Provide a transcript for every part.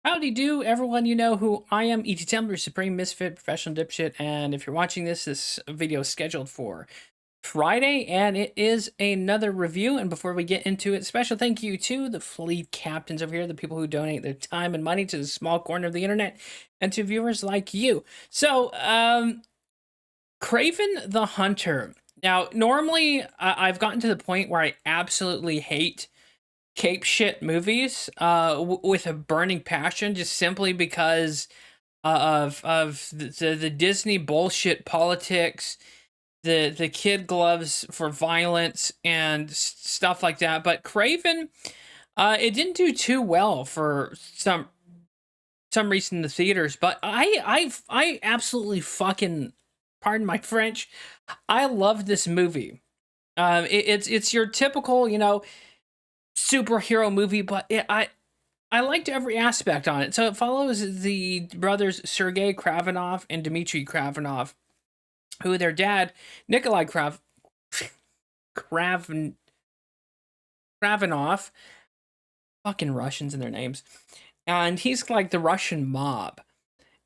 Howdy do, everyone. You know who I am, ETTemplar, Supreme Misfit, Professional Dipshit, and if you're watching this video is scheduled for Friday, and it is another review. And before we get into it, special thank you to the fleet captains over here, the people who donate their time and money to the small corner of the internet, and to viewers like you. So, Kraven the Hunter. Now, normally, I've gotten to the point where I absolutely hate cape shit movies with a burning passion, just simply because of the Disney bullshit politics, the kid gloves for violence and stuff like that. But Craven, it didn't do too well for some reason in the theaters. But I absolutely fucking, pardon my French, I love this movie. It's your typical, superhero movie, but I liked every aspect on it. So it follows the brothers Sergei Kravenov and Dmitry Kravenov, who their dad Nikolai Kraven Kravenov, fucking Russians in their names, and he's like the Russian mob.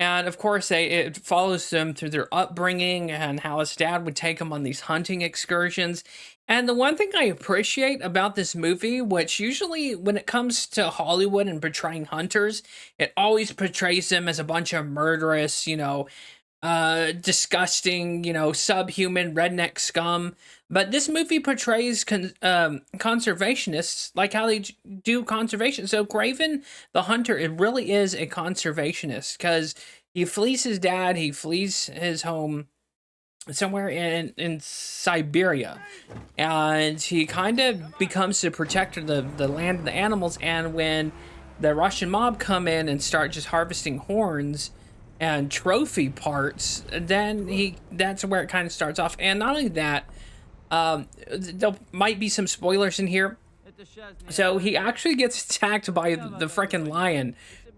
And of course, it follows them through their upbringing and how his dad would take them on these hunting excursions. And the one thing I appreciate about this movie, which usually when it comes to Hollywood and portraying hunters, it always portrays them as a bunch of murderous, disgusting, subhuman redneck scum. But this movie portrays conservationists like how they do conservation. So Craven the Hunter, it really is a conservationist because he flees his dad, he flees his home somewhere in Siberia, and he kind of becomes the protector of the land and the animals. And when the Russian mob come in and start just harvesting horns and trophy parts, then that's where it kind of starts off. And not only that, there might be some spoilers in here. So he actually gets attacked by the freaking lion,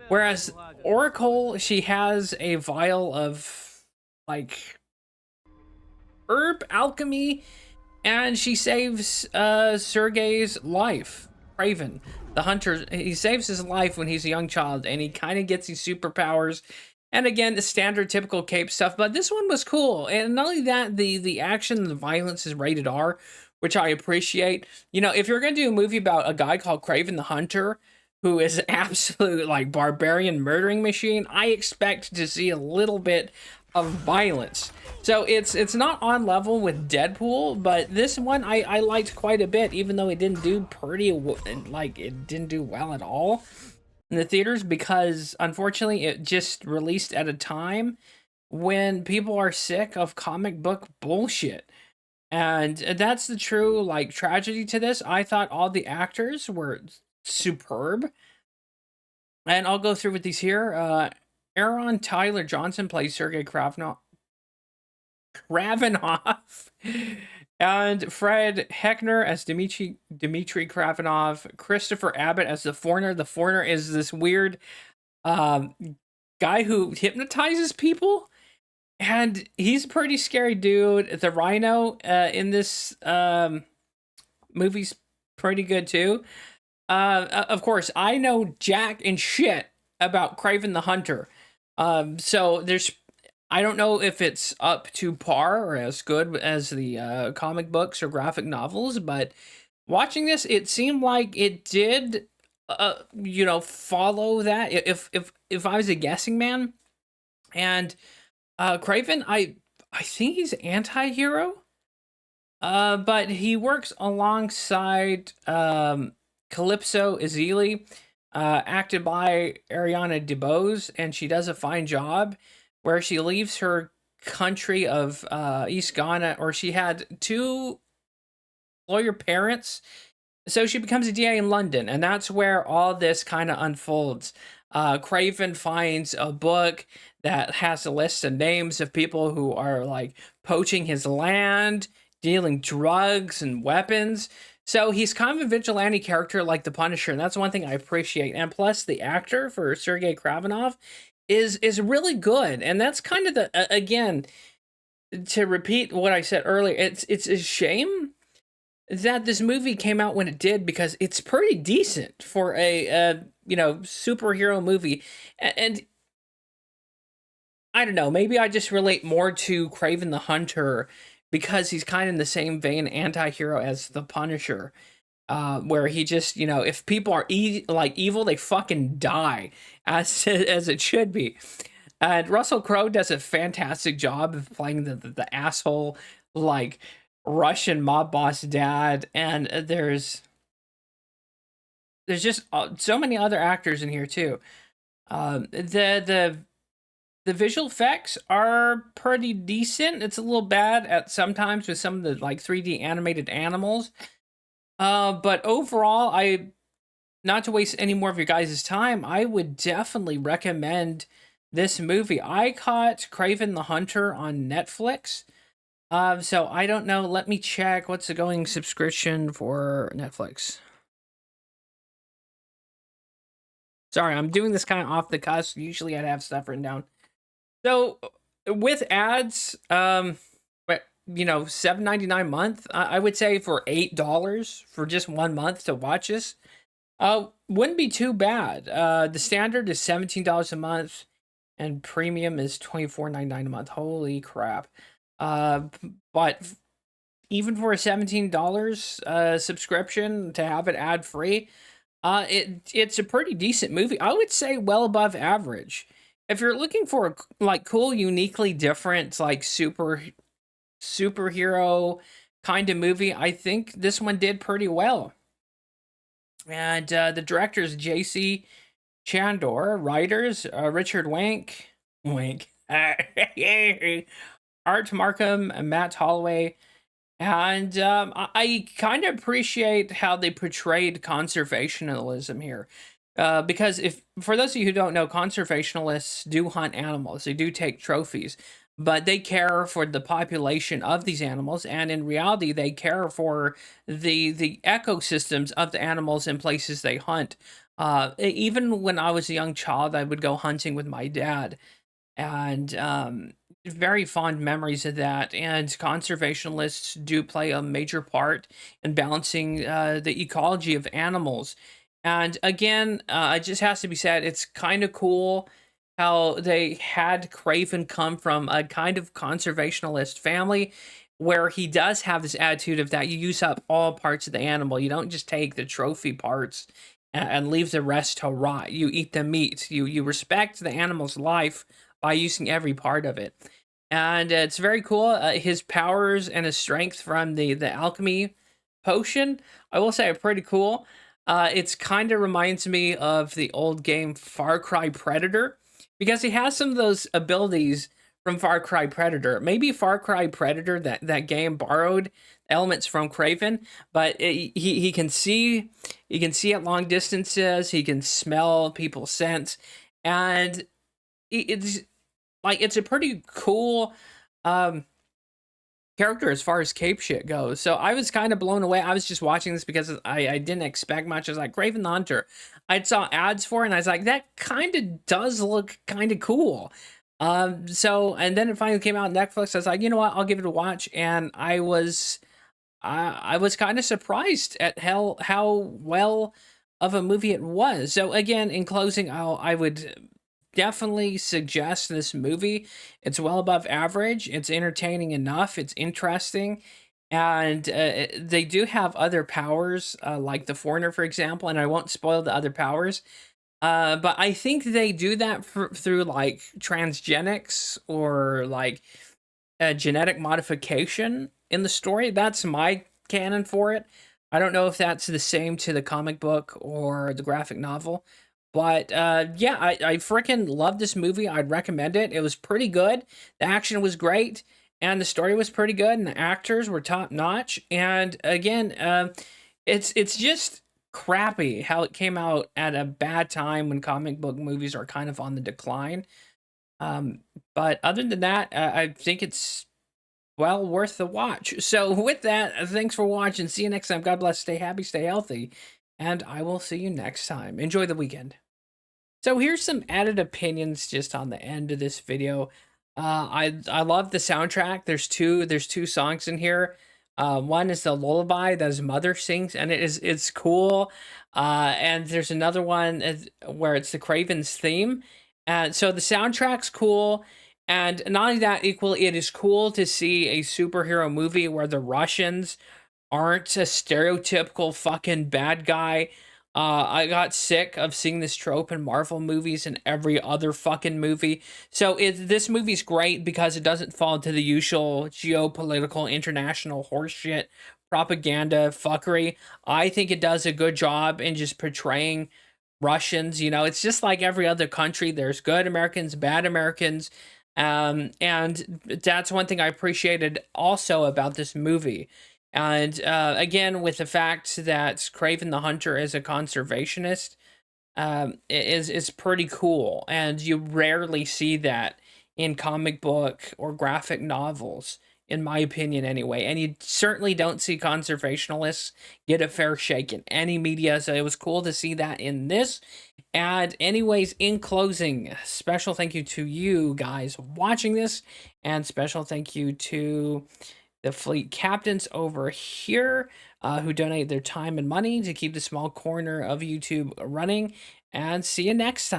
whereas Oracle, she has a vial of like herb alchemy, and she saves Sergei's life. Kraven the Hunter, he saves his life when he's a young child, and he kind of gets these superpowers. And again, the standard typical cape stuff, but this one was cool. And not only that, the action and the violence is rated R, which I appreciate. If you're gonna do a movie about a guy called Kraven the Hunter, who is an absolute like barbarian murdering machine, I expect to see a little bit of violence. So it's not on level with Deadpool, but this one I liked quite a bit, even though it didn't do it didn't do well at all in the theaters, because unfortunately it just released at a time when people are sick of comic book bullshit. And that's the true like tragedy to this. I thought all the actors were superb, and I'll go through with these here. Aaron Tyler Johnson plays Sergei Kravinoff, and Fred Heckner as Dmitry Kravenov. Christopher Abbott as the Foreigner. The Foreigner is this weird guy who hypnotizes people, and he's a pretty scary dude. The Rhino in this movie's pretty good too. Of course, I know jack and shit about Kraven the Hunter. So I don't know if it's up to par or as good as the comic books or graphic novels, but watching this, it seemed like it did, follow that. If I was a guessing man, and Kraven, I think he's anti-hero, but he works alongside Calypso Ezeli, acted by Ariana DeBose, and she does a fine job where she leaves her country of East Ghana, or she had two lawyer parents, so she becomes a DA in London, and that's where all this kind of unfolds. Kraven finds a book that has a list of names of people who are like poaching his land, dealing drugs and weapons. So he's kind of a vigilante character like the Punisher, and that's one thing I appreciate. And plus, the actor for Sergei Kravenov is really good, and that's kind of the again, to repeat what I said earlier. It's a shame that this movie came out when it did, because it's pretty decent for a superhero movie. And I don't know, maybe I just relate more to Kraven the Hunter because he's kind of in the same vein anti-hero as the Punisher. Where he just, if people are evil, they fucking die, as it should be. And Russell Crowe does a fantastic job of playing the asshole, like, Russian mob boss dad. And there's just so many other actors in here too. The visual effects are pretty decent. It's a little bad at sometimes with some of the like 3D animated animals. But overall, not to waste any more of your guys' time, I would definitely recommend this movie. I caught Kraven the Hunter on Netflix. So I don't know. Let me check what's the going subscription for Netflix. Sorry, I'm doing this kind of off the cuff. Usually I'd have stuff written down. So with ads, but $7.99 a month, I would say for $8 for just 1 month to watch this, wouldn't be too bad. The standard is $17 a month, and premium is $24.99 a month. Holy crap! But even for a $17 subscription to have it ad free, it's a pretty decent movie. I would say well above average. If you're looking for a like cool, uniquely different, like superhero kind of movie, I think this one did pretty well. And the director is J.C. Chandor, writers Richard Wink, Art Markham, and Matt Holloway. And I kind of appreciate how they portrayed conservationism here. Because if for those of you who don't know, conservationists do hunt animals. They do take trophies, but they care for the population of these animals, and in reality, they care for the ecosystems of the animals in places they hunt. Even when I was a young child, I would go hunting with my dad, and very fond memories of that. And conservationists do play a major part in balancing the ecology of animals. And again, it just has to be said, it's kind of cool how they had Kraven come from a kind of conservationalist family where he does have this attitude of that you use up all parts of the animal. You don't just take the trophy parts and leave the rest to rot. You eat the meat. You respect the animal's life by using every part of it. And it's very cool. His powers and his strength from the alchemy potion, I will say, are pretty cool. It's kind of reminds me of the old game Far Cry Predator because he has some of those abilities from Far Cry Predator. Maybe Far Cry Predator, that game, borrowed elements from Kraven, but he can see at long distances. He can smell people's scents, and it's a pretty cool character as far as cape shit goes. So I was kind of blown away. I was just watching this because I didn't expect much. I was like, Kraven the Hunter. I saw ads for it, and I was like, that kind of does look kind of cool. So, and then it finally came out on Netflix. I was like, you know what? I'll give it a watch. And I was kind of surprised at how well of a movie it was. So again, in closing, I would definitely suggest this movie. It's well above average. It's entertaining enough. It's interesting. And they do have other powers, like the Foreigner, for example. And I won't spoil the other powers. But I think they do that through like transgenics or like genetic modification in the story. That's my canon for it. I don't know if that's the same to the comic book or the graphic novel. But yeah, I freaking love this movie. I'd recommend it. It was pretty good. The action was great, and the story was pretty good, and the actors were top notch. And again, it's just crappy how it came out at a bad time when comic book movies are kind of on the decline. But other than that, I think it's well worth the watch. So with that, thanks for watching. See you next time. God bless. Stay happy, stay healthy, and I will see you next time. Enjoy the weekend. So here's some added opinions just on the end of this video. I love the soundtrack. There's two songs in here. One is the lullaby that his mother sings, and it's cool. And there's another one where it's the Kraven's theme. And so the soundtrack's cool. And not only that, equally, it is cool to see a superhero movie where the Russians aren't a stereotypical fucking bad guy. I got sick of seeing this trope in Marvel movies and every other fucking movie. So this movie's great because it doesn't fall into the usual geopolitical international horseshit propaganda fuckery. I think it does a good job in just portraying Russians. You know, it's just like every other country. There's good Americans, bad Americans. And that's one thing I appreciated also about this movie. And again, with the fact that Kraven the Hunter is a conservationist, is pretty cool, and you rarely see that in comic book or graphic novels, in my opinion, anyway. And you certainly don't see conservationalists get a fair shake in any media, so it was cool to see that in this. And anyways, in closing, special thank you to you guys watching this, and special thank you to the fleet captains over here who donate their time and money to keep the small corner of YouTube running. And see you next time.